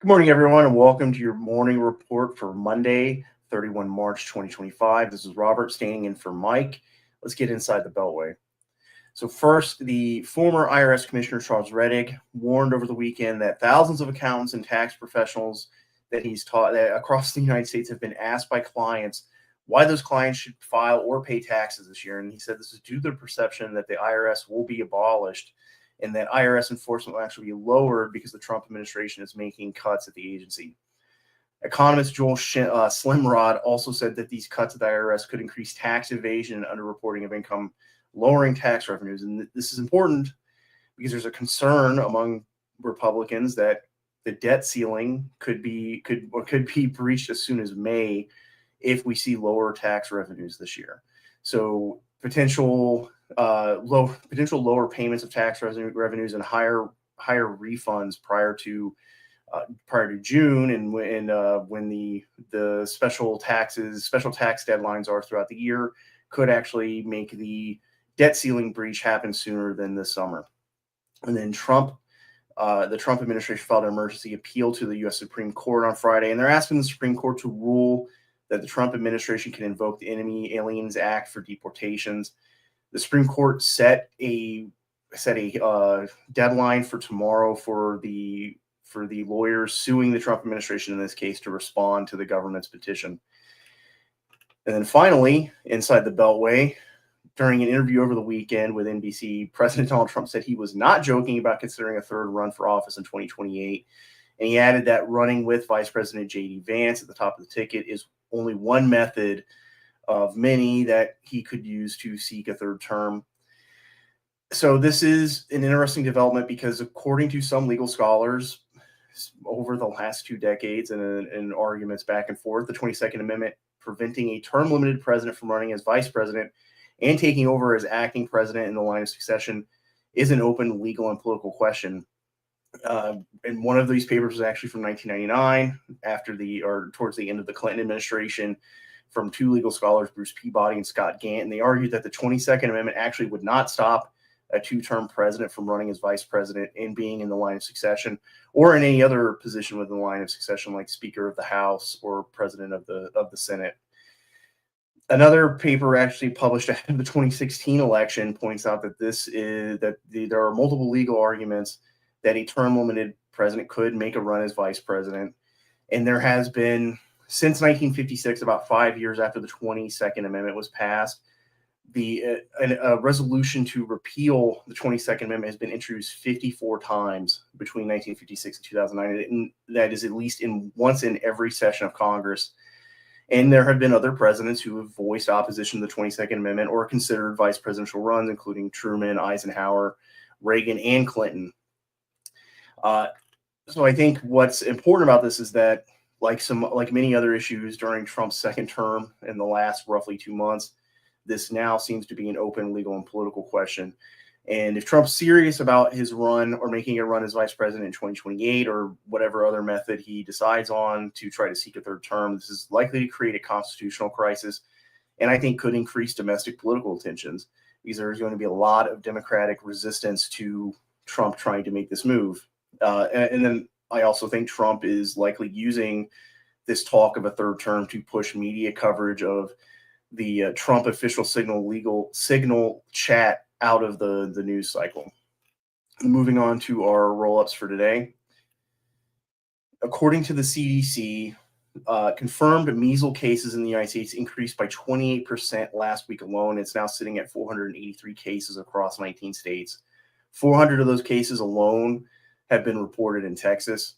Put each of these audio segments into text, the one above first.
Morning, everyone, and welcome to your morning report for Monday, 31 March 2025. This is Robert standing in for Mike. Let's get inside the Beltway. So first, the former IRS Commissioner Charles Rettig warned over the weekend that thousands of accountants and tax professionals that he's taught that across the United States have been asked by clients why those clients should file or pay taxes this year. And he said this is due to the perception that the IRS will be abolished and that IRS enforcement will actually be lowered because the Trump administration is making cuts at the agency. Economist Joel Slimrod also said that these cuts at the IRS could increase tax evasion and underreporting of income, lowering tax revenues. And this is important because there's a concern among Republicans that the debt ceiling could be breached as soon as May if we see lower tax revenues this year. So potential lower payments of tax revenues and higher refunds prior to June, and when the special tax deadlines are throughout the year, could actually make the debt ceiling breach happen sooner than this summer. And then the Trump administration filed an emergency appeal to the U.S. Supreme Court on Friday, and they're asking the Supreme Court to rule that the Trump administration can invoke the Enemy Aliens Act for deportations. The Supreme Court set a deadline for tomorrow for the lawyers suing the Trump administration in this case to respond to the government's petition. And then finally, inside the Beltway, during an interview over the weekend with NBC, President Donald Trump said he was not joking about considering a third run for office in 2028. And he added that running with Vice President J.D. Vance at the top of the ticket is only one method of many that he could use to seek a third term. So this is an interesting development because according to some legal scholars over the last 2 decades and arguments back and forth, the 22nd Amendment preventing a term-limited president from running as vice president and taking over as acting president in the line of succession is an open legal and political question. And one of these papers was actually from 1999, towards the end of the Clinton administration, from 2 legal scholars, Bruce Peabody and Scott Gant. And they argued that the 22nd Amendment actually would not stop a 2-term president from running as vice president and being in the line of succession, or in any other position within the line of succession, like Speaker of the House or President of the Senate. Another paper actually published ahead of the 2016 election points out that there are multiple legal arguments that a term-limited president could make a run as vice president. And there has been, since 1956, about 5 years after the 22nd Amendment was passed, a resolution to repeal the 22nd Amendment has been introduced 54 times between 1956 and 2009. And that is at least once in every session of Congress. And there have been other presidents who have voiced opposition to the 22nd Amendment or considered vice presidential runs, including Truman, Eisenhower, Reagan, and Clinton. So I think what's important about this is that, like many other issues during Trump's second term in the last roughly 2 months, this now seems to be an open legal and political question. And if Trump's serious about his run or making a run as vice president in 2028 or whatever other method he decides on to try to seek a third term, this is likely to create a constitutional crisis, and I think could increase domestic political tensions because there's going to be a lot of Democratic resistance to Trump trying to make this move. And then I also think Trump is likely using this talk of a third term to push media coverage of the Trump official signal chat out of the news cycle. Moving on to our roll-ups for today. According to the CDC, confirmed measles cases in the United States increased by 28% last week alone. It's now sitting at 483 cases across 19 states. 400 of those cases alone have been reported in Texas.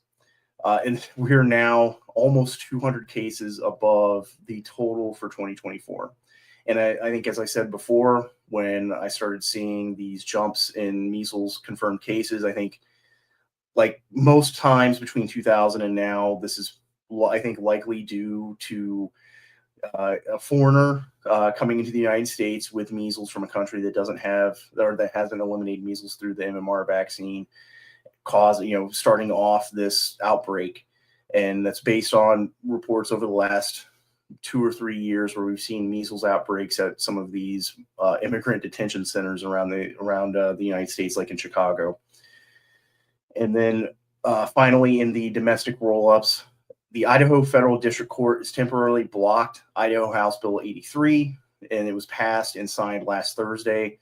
And we're now almost 200 cases above the total for 2024. And I think, as I said before, when I started seeing these jumps in measles confirmed cases, I think, like most times between 2000 and now, this is, I think, likely due to a foreigner coming into the United States with measles from a country that doesn't have, or that hasn't eliminated measles through the MMR vaccine, starting off this outbreak. And that's based on reports over the last 2 or 3 years where we've seen measles outbreaks at some of these immigrant detention centers around the United States, like in Chicago. And then Finally, in the domestic roll-ups, the Idaho Federal District Court has temporarily blocked Idaho House Bill 83, and it was passed and signed last Thursday.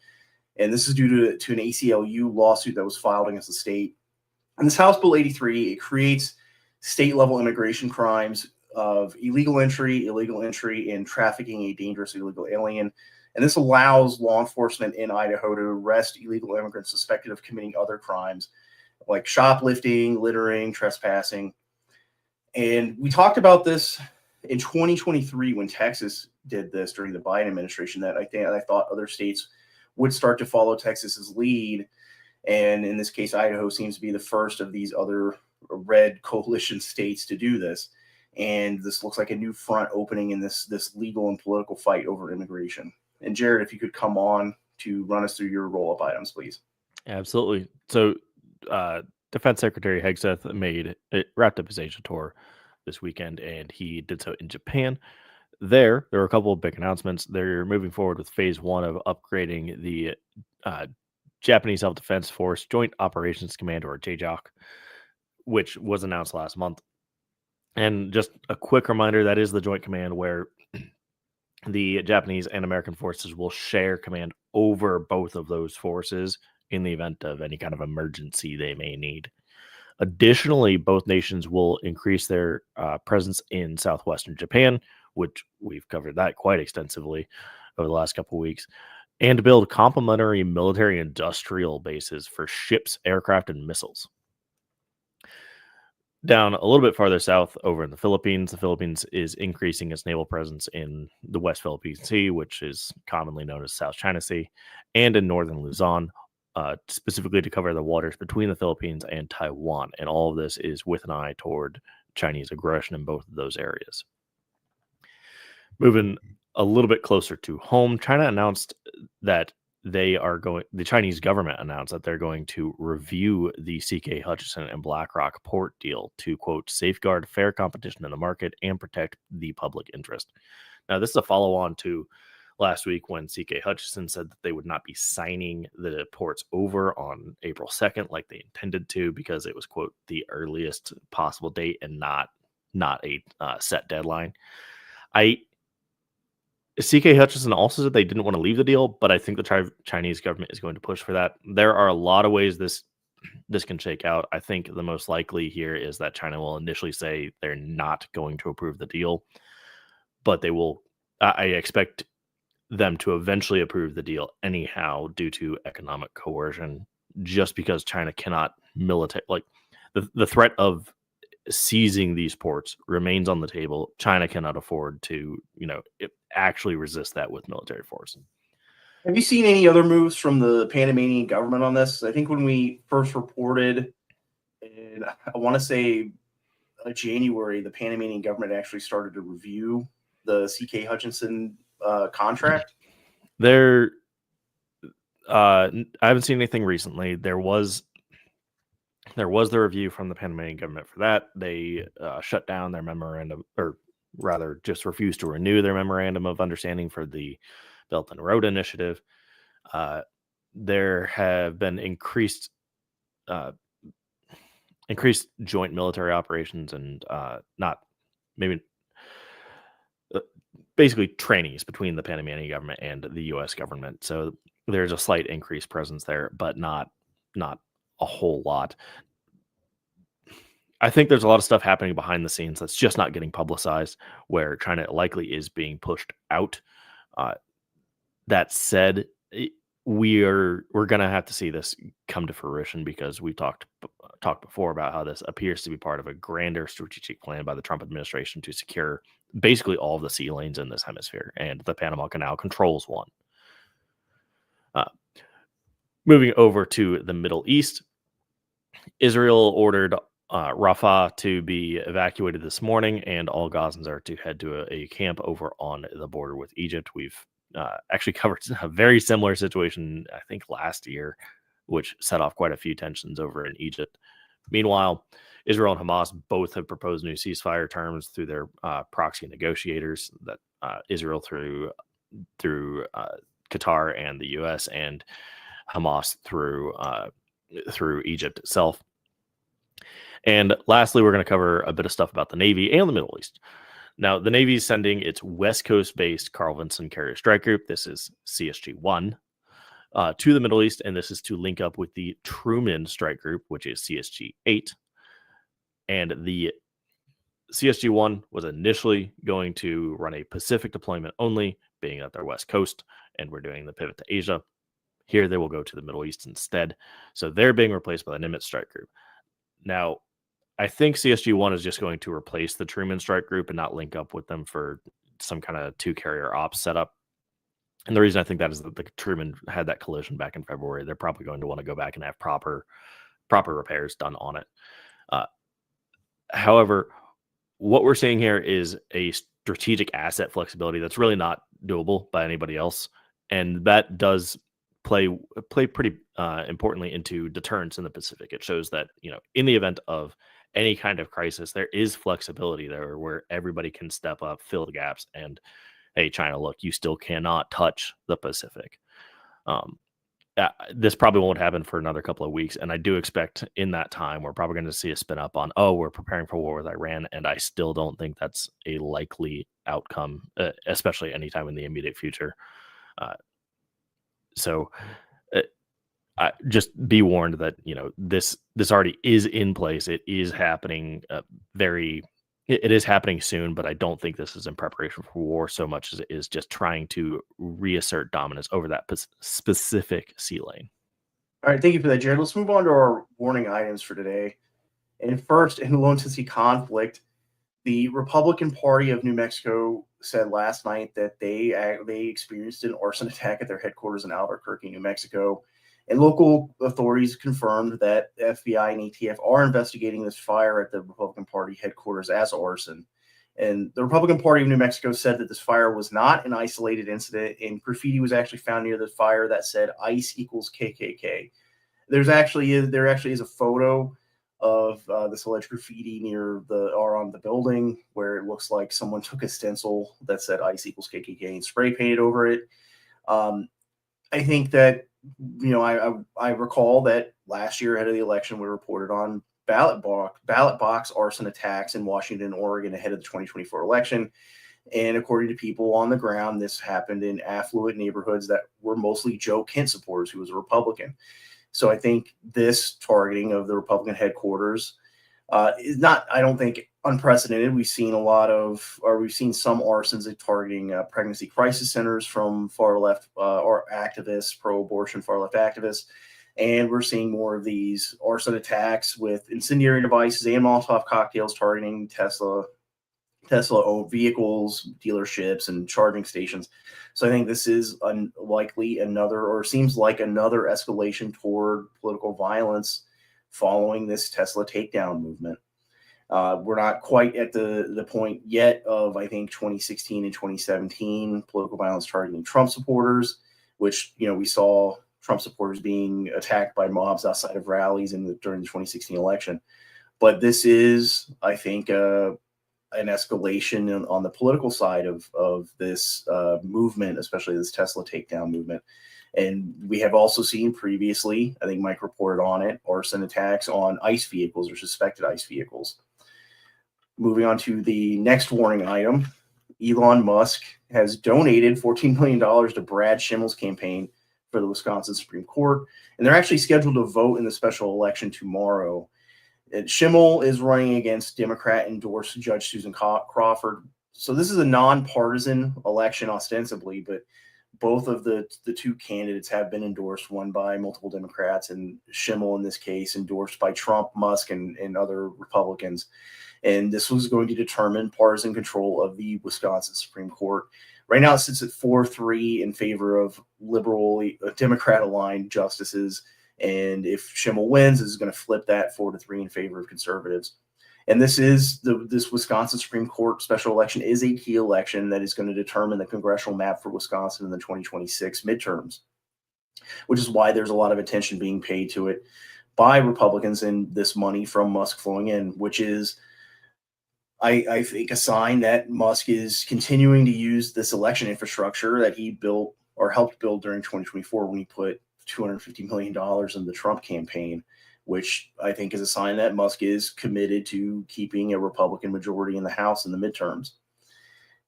And this is due to an ACLU lawsuit that was filed against the state. And this House Bill 83, it creates state-level immigration crimes of illegal entry, and trafficking a dangerous illegal alien. And this allows law enforcement in Idaho to arrest illegal immigrants suspected of committing other crimes like shoplifting, littering, trespassing. And we talked about this in 2023 when Texas did this during the Biden administration, that I thought other states would start to follow Texas's lead. And in this case, Idaho seems to be the first of these other red coalition states to do this. And this looks like a new front opening in this legal and political fight over immigration. And Jared, if you could come on to run us through your roll-up items, please. Absolutely. So Defense Secretary Hegseth wrapped up his Asia tour this weekend, and he did so in Japan. There were a couple of big announcements. They're moving forward with phase 1 of upgrading the Japanese Self-Defense Force Joint Operations Command, or JJOC, which was announced last month. And just a quick reminder, that is the Joint Command where the Japanese and American forces will share command over both of those forces in the event of any kind of emergency they may need. Additionally, both nations will increase their presence in southwestern Japan, which we've covered that quite extensively over the last couple of weeks, and build complementary military industrial bases for ships, aircraft, and missiles. Down a little bit farther south over in the Philippines is increasing its naval presence in the West Philippine Sea, which is commonly known as South China Sea, and in northern Luzon, specifically to cover the waters between the Philippines and Taiwan. And all of this is with an eye toward Chinese aggression in both of those areas. Moving a little bit closer to home, China announced that the Chinese government announced that they're going to review the CK Hutchison and BlackRock port deal to, quote, safeguard fair competition in the market and protect the public interest. Now, this is a follow-on to last week when CK Hutchison said that they would not be signing the ports over on April 2nd like they intended to, because it was, quote, the earliest possible date and not a set deadline. CK Hutchison also said they didn't want to leave the deal, but I think the Chinese government is going to push for that. There are a lot of ways this can shake out. I think the most likely here is that China will initially say they're not going to approve the deal, but they will. I expect them to eventually approve the deal anyhow due to economic coercion, just because China cannot the threat of seizing these ports remains on the table. China cannot afford to, actually resist that with military force. Have you seen any other moves from the Panamanian government on this? I think when we first reported, in, I want to say January, the Panamanian government actually started to review the CK Hutchison contract. I haven't seen anything recently. There was the review from the Panamanian government for that. They shut down their memorandum, or rather just refused to renew their memorandum of understanding for the Belt and Road Initiative. There have been increased joint military operations and basically trainees between the Panamanian government and the U.S. government. So there's a slight increased presence there, but not a whole lot. I think there's a lot of stuff happening behind the scenes that's just not getting publicized, where China likely is being pushed out. That said, we're going to have to see this come to fruition, because we talked before about how this appears to be part of a grander strategic plan by the Trump administration to secure basically all of the sea lanes in this hemisphere, and the Panama Canal controls one. Moving over to the Middle East, Israel ordered Rafah to be evacuated this morning, and all Gazans are to head to a camp over on the border with Egypt. We've actually covered a very similar situation, I think, last year, which set off quite a few tensions over in Egypt. Meanwhile, Israel and Hamas both have proposed new ceasefire terms through their proxy negotiators, that Israel through Qatar and the U.S., and Hamas through Egypt itself. And lastly, we're going to cover a bit of stuff about the Navy and the Middle East. Now, the Navy is sending its West Coast-based Carl Vinson Carrier Strike Group, this is CSG-1, to the Middle East, and this is to link up with the Truman Strike Group, which is CSG-8. And the CSG-1 was initially going to run a Pacific deployment only, being at their West Coast, and we're doing the pivot to Asia. Here, they will go to the Middle East instead. So they're being replaced by the Nimitz Strike Group. Now, I think CSG-1 is just going to replace the Truman Strike Group and not link up with them for some kind of 2-carrier ops setup. And the reason I think that is that the Truman had that collision back in February. They're probably going to want to go back and have proper repairs done on it. However, what we're seeing here is a strategic asset flexibility that's really not doable by anybody else. And that does play pretty importantly into deterrence in the Pacific. It shows that, in the event of any kind of crisis, there is flexibility there where everybody can step up, fill the gaps, and hey, China, look, you still cannot touch the Pacific. This probably won't happen for another couple of weeks, and I do expect in that time we're probably going to see a spin up on, we're preparing for war with Iran, and I still don't think that's a likely outcome, especially anytime in the immediate future. So just be warned that this already is in place. It is happening it is happening soon, but I don't think this is in preparation for war so much as it is just trying to reassert dominance over that specific sea lane. All right, thank you for that, Jared. Let's move on to our warning items for today. And first, in low-intensity conflict, the Republican Party of New Mexico said last night that they experienced an arson attack at their headquarters in Albuquerque, New Mexico. And local authorities confirmed that FBI and ATF are investigating this fire at the Republican Party headquarters as arson. And the Republican Party of New Mexico said that this fire was not an isolated incident, and graffiti was actually found near the fire that said ICE equals KKK. There actually is a photo of this alleged graffiti near on the building where it looks like someone took a stencil that said ICE equals KKK and spray painted over it. I think that, I recall that last year ahead of the election, we reported on ballot box arson attacks in Washington and Oregon ahead of the 2024 election. And according to people on the ground, this happened in affluent neighborhoods that were mostly Joe Kent supporters, who was a Republican. So I think this targeting of the Republican headquarters is not, I don't think, unprecedented. We've seen some arsons targeting pregnancy crisis centers from far left or activists, pro-abortion far left activists. And we're seeing more of these arson attacks with incendiary devices and Molotov cocktails targeting Tesla-owned vehicles, dealerships, and charging stations. So I think this is seems like another escalation toward political violence following this Tesla takedown movement. We're not quite at the point yet of, I think, 2016 and 2017 political violence targeting Trump supporters, which, we saw Trump supporters being attacked by mobs outside of rallies during the 2016 election. But this is, I think, an escalation on the political side of this movement, especially this Tesla takedown movement. And we have also seen previously, I think Mike reported on it, arson attacks on ICE vehicles or suspected ICE vehicles. Moving on to the next warning item, Elon Musk has donated $14 million to Brad Schimmel's campaign for the Wisconsin Supreme Court, and they're actually scheduled to vote in the special election tomorrow. And Schimmel is running against Democrat-endorsed Judge Susan Crawford. So this is a nonpartisan election ostensibly, but both of the two candidates have been endorsed, one by multiple Democrats, and Schimmel in this case endorsed by Trump, Musk, and other Republicans. And this was going to determine partisan control of the Wisconsin Supreme Court. Right now it sits at 4-3 in favor of liberal Democrat-aligned justices. And if Schimmel wins, this is going to flip that 4-3 in favor of conservatives. And this Wisconsin Supreme Court special election is a key election that is going to determine the congressional map for Wisconsin in the 2026 midterms, which is why there's a lot of attention being paid to it by Republicans and this money from Musk flowing in, which is, I think, a sign that Musk is continuing to use this election infrastructure that he built or helped build during 2024 when he put $250 million in the Trump campaign, which I think is a sign that Musk is committed to keeping a Republican majority in the House in the midterms.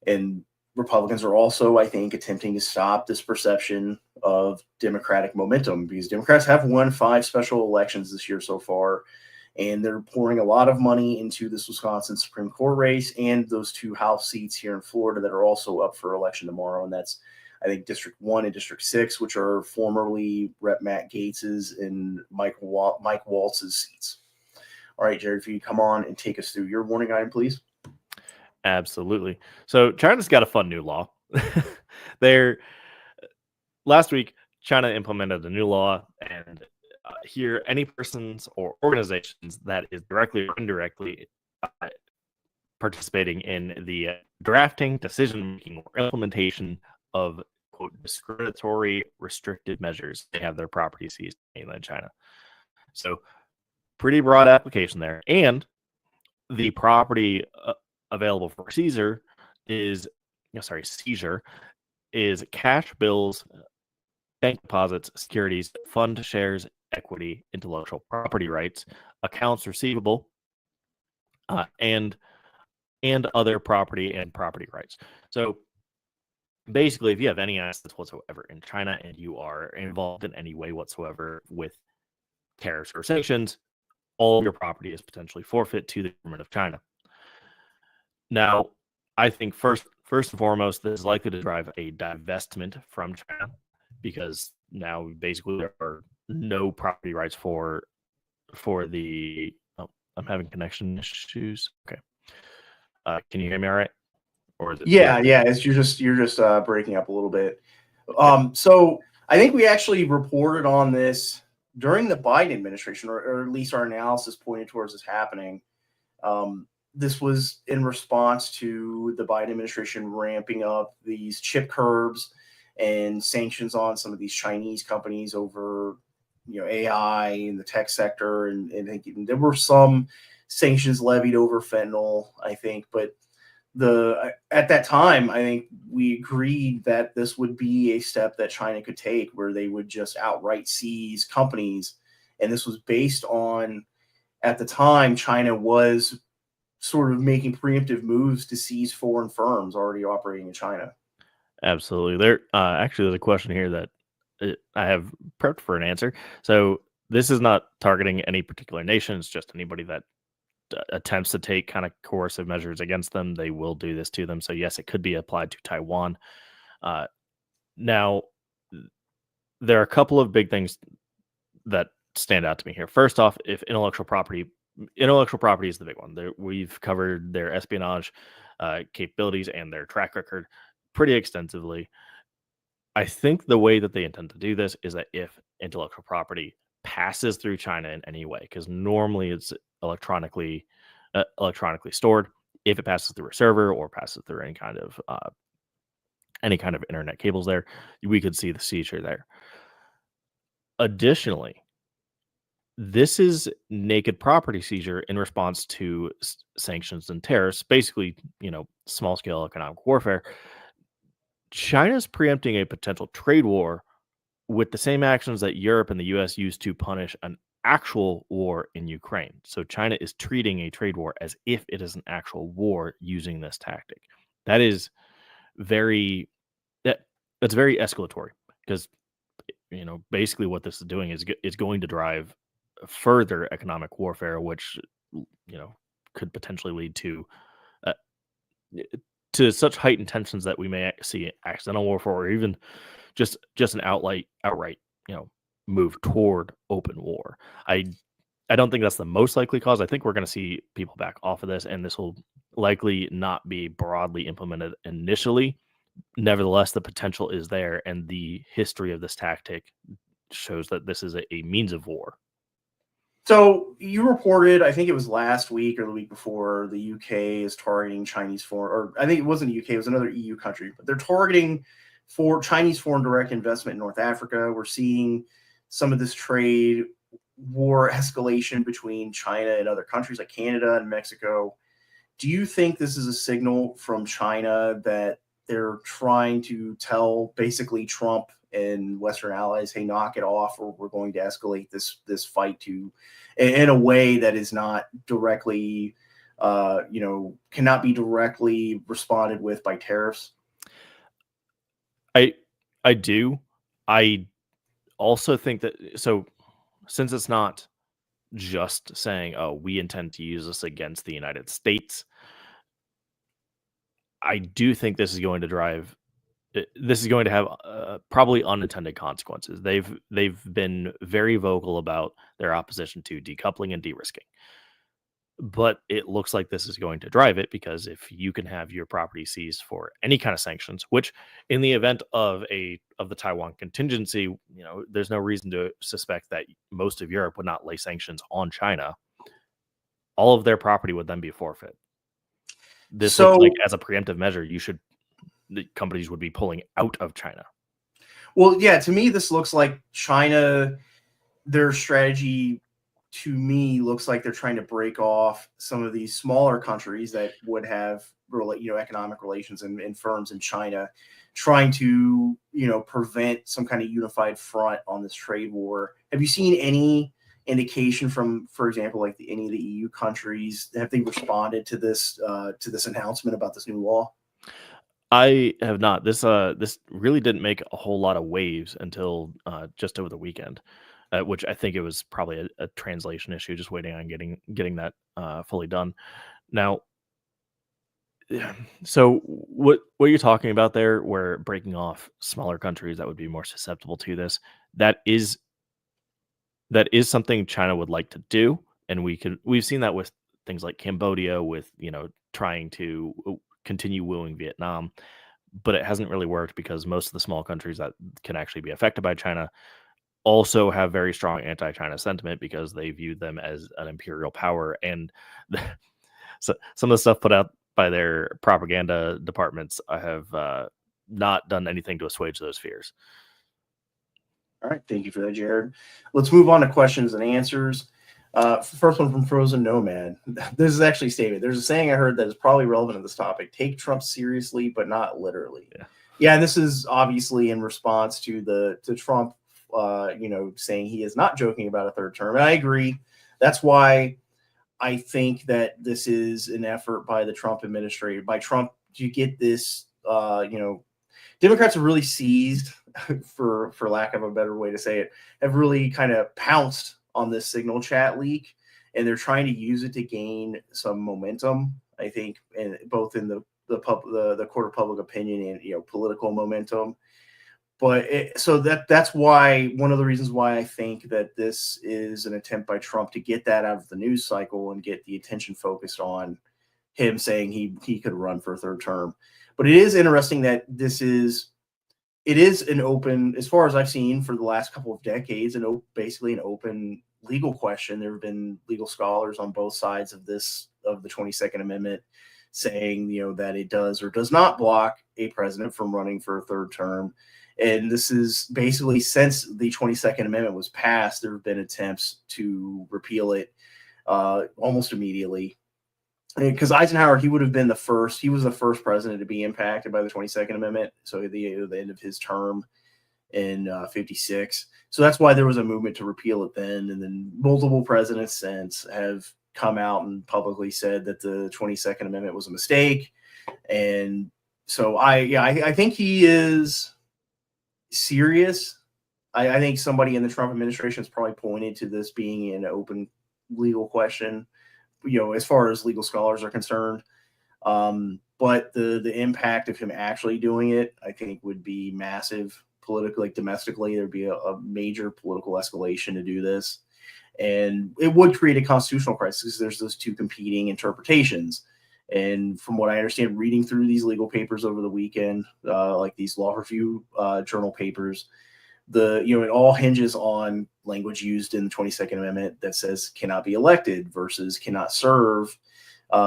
And Republicans are also, I think, attempting to stop this perception of Democratic momentum, because Democrats have won 5 special elections this year so far, and they're pouring a lot of money into this Wisconsin Supreme Court race and those 2 House seats here in Florida that are also up for election tomorrow. And that's, I think, District 1 and District 6, which are formerly Rep. Matt Gates's and Mike Waltz's seats. All right, Jared, if you come on and take us through your warning item, please. Absolutely. So China's got a fun new law. Last week, China implemented a new law, and here, any persons or organizations that is directly or indirectly participating in the drafting, decision-making, or implementation of, quote, discriminatory restrictive measures, they have their property seized in mainland China. So pretty broad application there. And the property available for seizure is cash, bills, bank deposits, securities, fund shares, equity, intellectual property rights, accounts receivable, and other property and property rights. So basically, if you have any assets whatsoever in China and you are involved in any way whatsoever with tariffs or sanctions, all of your property is potentially forfeit to the government of China. Now, I think first and foremost, this is likely to drive a divestment from China, because now basically there are no property rights for the. Oh, I'm having connection issues. Okay, can you hear me all right? Or is it? Yeah. It's you're just breaking up a little bit. So I think we actually reported on this during the Biden administration, or at least our analysis pointed towards this happening. This was in response to the Biden administration ramping up these chip curbs and sanctions on some of these Chinese companies over, AI in the tech sector, and there were some sanctions levied over fentanyl, I think, but at that time, I think we agreed that this would be a step that China could take, where they would just outright seize companies, and this was based on, at the time, China was sort of making preemptive moves to seize foreign firms already operating in China. Absolutely. Actually, there's a question here that I have prepped for an answer. So this is not targeting any particular nation. It's just anybody that attempts to take kind of coercive measures against them. They will do this to them. So yes, it could be applied to Taiwan. Now, there are a couple of big things that stand out to me here. First off, if intellectual property is the big one. We've covered their espionage capabilities and their track record pretty extensively. I think the way that they intend to do this is that if intellectual property passes through China in any way, because normally it's electronically stored, if it passes through a server or passes through any kind of internet cables there, we could see the seizure there. Additionally, this is naked property seizure in response to sanctions and tariffs, basically, small scale economic warfare. China's preempting a potential trade war with the same actions that Europe and the US used to punish an actual war in Ukraine. So China is treating a trade war as if it is an actual war using this tactic. That is that's very escalatory, because basically what this is doing is going to drive further economic warfare, which could potentially lead to such heightened tensions that we may see accidental warfare, or even just an outright move toward open war. I don't think that's the most likely cause. I think we're going to see people back off of this, and this will likely not be broadly implemented initially. Nevertheless, the potential is there, and the history of this tactic shows that this is a means of war. So you reported, I think it was last week or the week before, the UK is targeting Chinese foreign, or I think it wasn't the UK, it was another EU country, but they're targeting for Chinese foreign direct investment in North Africa. We're seeing some of this trade war escalation between China and other countries like Canada and Mexico. Do you think this is a signal from China that they're trying to tell basically Trump and Western allies, hey, knock it off, or we're going to escalate this fight to in a way that is not directly, cannot be directly responded with by tariffs. I do. I also think that, so since it's not just saying, oh, we intend to use this against the United States, I do think this is going to have probably unintended consequences. They've been very vocal about their opposition to decoupling and de-risking, but it looks like this is going to drive it, because if you can have your property seized for any kind of sanctions, which in the event of the Taiwan contingency, there's no reason to suspect that most of Europe would not lay sanctions on China. All of their property would then be forfeit. This looks like, as a preemptive measure, the companies would be pulling out of China. Well, yeah, to me, this looks like China, their strategy to me looks like they're trying to break off some of these smaller countries that would have economic relations and firms in China, trying to prevent some kind of unified front on this trade war. Have you seen any indication from, for example, like any of the EU countries? Have they responded to this announcement about this new law? I have not. This really didn't make a whole lot of waves until just over the weekend, which I think it was probably a translation issue, just waiting on getting that fully done. Now, yeah, so what you're talking about there, where breaking off smaller countries that would be more susceptible to this, that is something China would like to do, and we've seen that with things like Cambodia, with trying to continue wooing Vietnam, but it hasn't really worked, because most of the small countries that can actually be affected by China also have very strong anti-China sentiment, because they view them as an imperial power, and so some of the stuff put out by their propaganda departments have not done anything to assuage those fears. All right, thank you for that, Jared. Let's move on to questions and answers. First one from Frozen Nomad. This is actually stated. There's a saying I heard that is probably relevant to this topic: take Trump seriously, but not literally. Yeah, and this is obviously in response to Trump, saying he is not joking about a third term. And I agree. That's why I think that this is an effort by the Trump administration, by Trump, to get this. Democrats have really seized, for lack of a better way to say it, have really kind of pounced on this Signal chat leak, and they're trying to use it to gain some momentum, I think, both in the court of public opinion and political momentum. But that's why, one of the reasons why I think that this is an attempt by Trump to get that out of the news cycle and get the attention focused on him saying he could run for a third term. But it is interesting that it is an open, as far as I've seen for the last couple of decades, basically an open legal question. There have been legal scholars on both sides of the 22nd Amendment saying, that it does or does not block a president from running for a third term. And this is basically, since the 22nd Amendment was passed, there have been attempts to repeal it almost immediately. Because Eisenhower, he would have been the first. He was the first president to be impacted by the 22nd Amendment. So at the end of his term in 56. So that's why there was a movement to repeal it then. And then multiple presidents since have come out and publicly said that the 22nd Amendment was a mistake. And so I think he is serious. I think somebody in the Trump administration has probably pointed to this being an open legal question, as far as legal scholars are concerned. But the impact of him actually doing it, I think, would be massive politically, domestically. There'd be a major political escalation to do this. And it would create a constitutional crisis, because there's those two competing interpretations. And from what I understand, reading through these legal papers over the weekend, like these law review journal papers, it all hinges on language used in the 22nd Amendment that says cannot be elected versus cannot serve,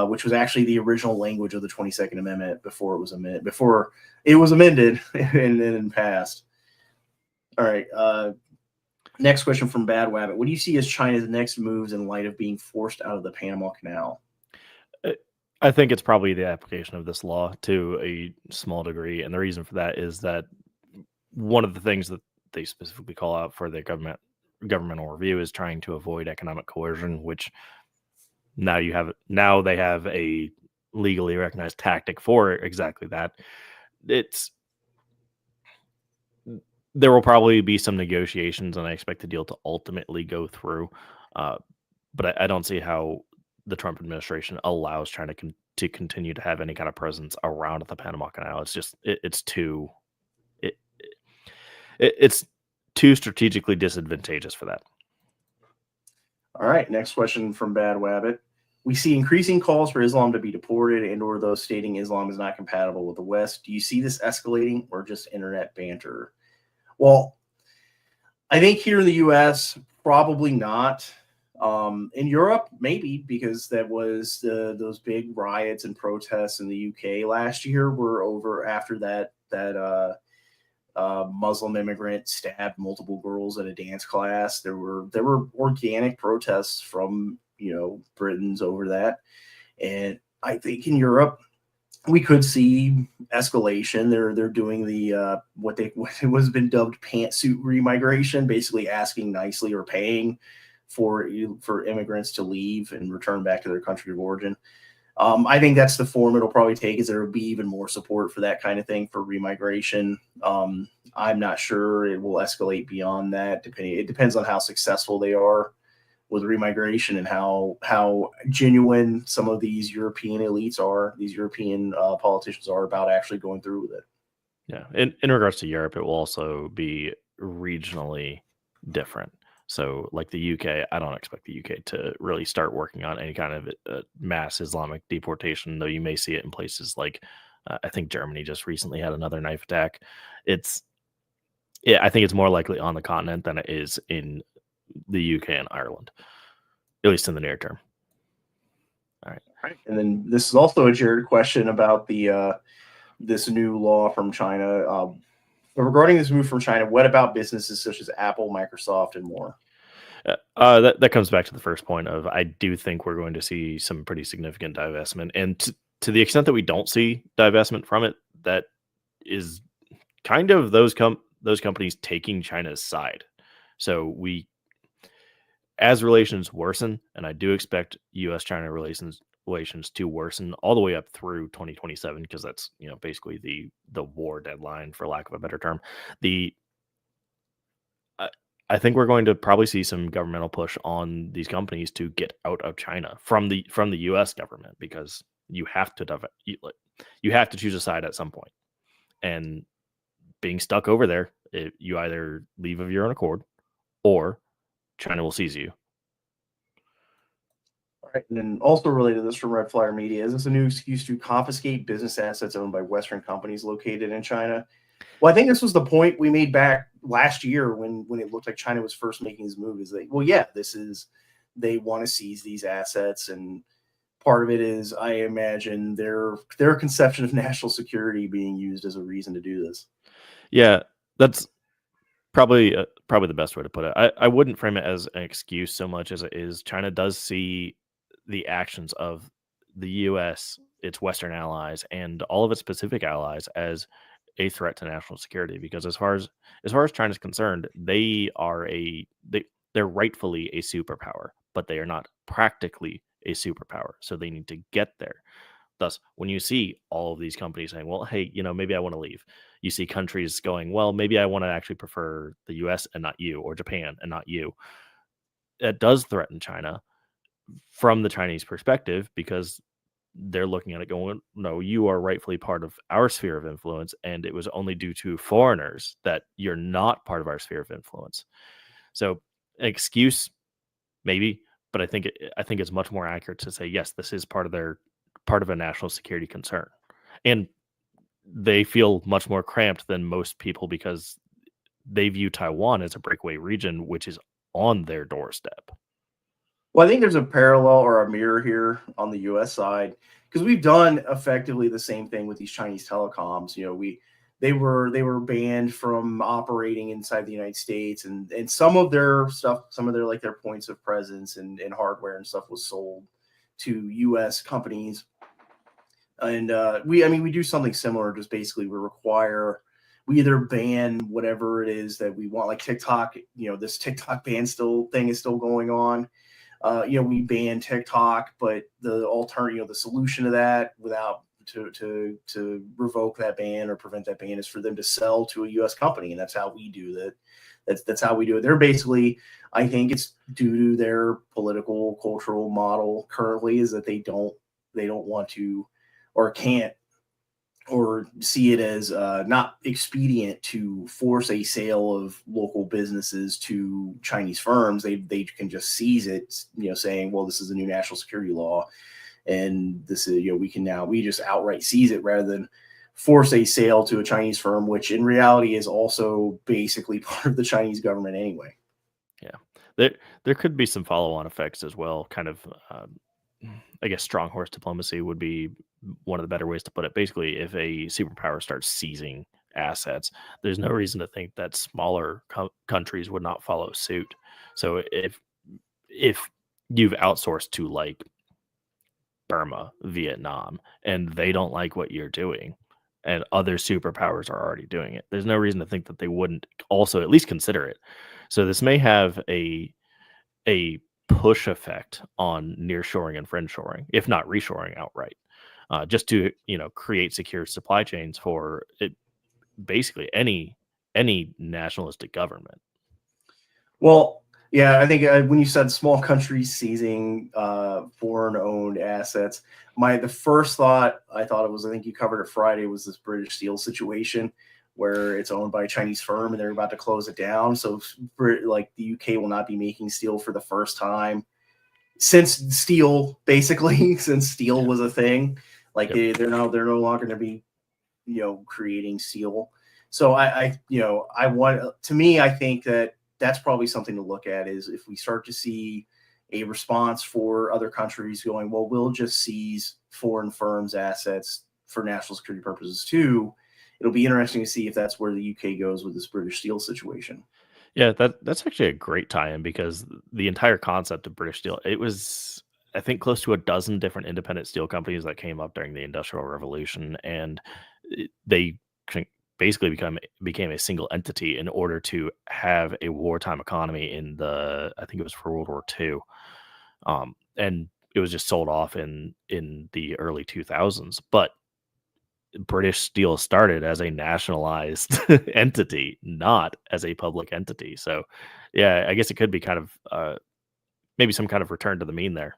which was actually the original language of the 22nd Amendment before it was amended and then passed. All right. Next question from Bad Wabbit. What do you see as China's next moves in light of being forced out of the Panama Canal? I think it's probably the application of this law to a small degree, and the reason for that is that one of the things that they specifically call out for their governmental review is trying to avoid economic coercion, which now they have a legally recognized tactic for exactly that. It's There will probably be some negotiations, and I expect the deal to ultimately go through. Uh, but I don't see how the Trump administration allows China to continue to have any kind of presence around the Panama Canal. It's just it's too it, it's too strategically disadvantageous for that. All right, next question from Bad Wabbit. We see increasing calls for Islam to be deported and or those stating Islam is not compatible with the West. Do you see this escalating or just internet banter? Well, I think here in the U.S., probably not. In Europe, maybe, because that was those big riots and protests in the UK last year were over after that Muslim immigrant stabbed multiple girls at a dance class. There were organic protests from Britons over that, and I think in Europe we could see escalation. They're doing the what was been dubbed pantsuit remigration, basically asking nicely or paying for immigrants to leave and return back to their country of origin. I think that's the form it'll probably take, is there will be even more support for that kind of thing for remigration. I'm not sure it will escalate beyond that. It depends on how successful they are with remigration and how genuine some of these European elites are, these European politicians are about actually going through with it. Yeah. In regards to Europe, it will also be regionally different. So, like the UK, I don't expect the UK to really start working on any kind of mass Islamic deportation, though you may see it in places like I think Germany just recently had another knife attack. I think it's more likely on the continent than it is in the UK and Ireland, at least in the near term. All right. And then this is also a Jared question about the this new law from China. Regarding this move from China, what about businesses such as Apple, Microsoft, and more? That comes back to the first point of I do think we're going to see some pretty significant divestment, and to the extent that we don't see divestment from it, that is kind of those companies taking China's side. So as relations worsen, and I do expect U.S.-China relations to worsen all the way up through 2027, because that's basically the war deadline, for lack of a better term. I think we're going to probably see some governmental push on these companies to get out of China from the U.S. government, because you have to choose a side at some point, and being stuck over there, you either leave of your own accord or China will seize you. All right, and then also related to this from Red Flyer Media, is this a new excuse to confiscate business assets owned by Western companies located in China? Well, I think this was the point we made back last year when it looked like China was first making this move. They want to seize these assets, and part of it is, I imagine, their conception of national security being used as a reason to do this. Yeah, that's probably the best way to put it. I wouldn't frame it as an excuse so much as it is China does see the actions of the U.S., its Western allies, and all of its Pacific allies as a threat to national security. Because as far as China's concerned, they're rightfully a superpower, but they are not practically a superpower. So they need to get there. Thus, when you see all of these companies saying, well, hey, maybe I want to leave, you see countries going, well, maybe I want to actually prefer the US and not you, or Japan and not you. That does threaten China from the Chinese perspective, because they're looking at it going, no, you are rightfully part of our sphere of influence, and it was only due to foreigners that you're not part of our sphere of influence. So, an excuse, maybe, but I think it's much more accurate to say, yes, this is part of a national security concern, and they feel much more cramped than most people because they view Taiwan as a breakaway region, which is on their doorstep. Well, I think there's a parallel or a mirror here on the U.S. side, because we've done effectively the same thing with these Chinese telecoms. They were banned from operating inside the United States, and some of their stuff, some of their points of presence and hardware and stuff was sold to U.S. companies And we do something similar. Just basically, we either ban whatever it is that we want, like TikTok. This TikTok ban thing is still going on. We ban TikTok, but the alternative, the solution to that, without to revoke that ban or prevent that ban, is for them to sell to a U.S. company, and that's how we do that. That's how we do it. They're basically, I think it's due to their political cultural model currently, is that they don't want to or can't or see it as not expedient to force a sale of local businesses to Chinese firms. They can just seize it, saying, well, this is a new national security law, and this is, we just outright seize it rather than force a sale to a Chinese firm, which in reality is also basically part of the Chinese government anyway. Yeah, there could be some follow-on effects as well. Kind of, I guess, strong horse diplomacy would be one of the better ways to put it. Basically, if a superpower starts seizing assets, there's no reason to think that smaller countries would not follow suit. So if you've outsourced to like Burma, Vietnam, and they don't like what you're doing, and other superpowers are already doing it, there's no reason to think that they wouldn't also at least consider it. So this may have a push effect on nearshoring and friendshoring, if not reshoring outright, just to create secure supply chains for it, basically any nationalistic government. Well, yeah, I think when you said small countries seizing foreign-owned assets, the first thought I thought it was, I think you covered it Friday, was this British Steel situation where it's owned by a Chinese firm and they're about to close it down. So, like, the UK will not be making steel for the first time since steel, basically, since steel was a thing. Like, Yep. they're no longer going to be, creating steel. So I want, to me, I think that's probably something to look at, is if we start to see a response for other countries going, well, we'll just seize foreign firms' assets for national security purposes too. It'll be interesting to see if that's where the UK goes with this British Steel situation. Yeah, that's actually a great tie-in because the entire concept of British Steel, it was, I think, close to a dozen different independent steel companies that came up during the Industrial Revolution, and they basically became a single entity in order to have a wartime economy I think it was for World War II, and it was just sold off in the early 2000s. But British Steel started as a nationalized entity, not as a public entity. So, yeah, I guess it could be kind of maybe some kind of return to the mean there.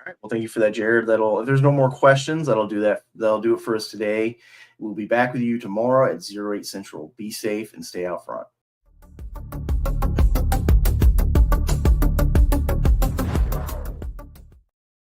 All right. Well, thank you for that, Jared. If there's no more questions, that'll do that. That'll do it for us today. We'll be back with you tomorrow at 08 Central. Be safe and stay out front.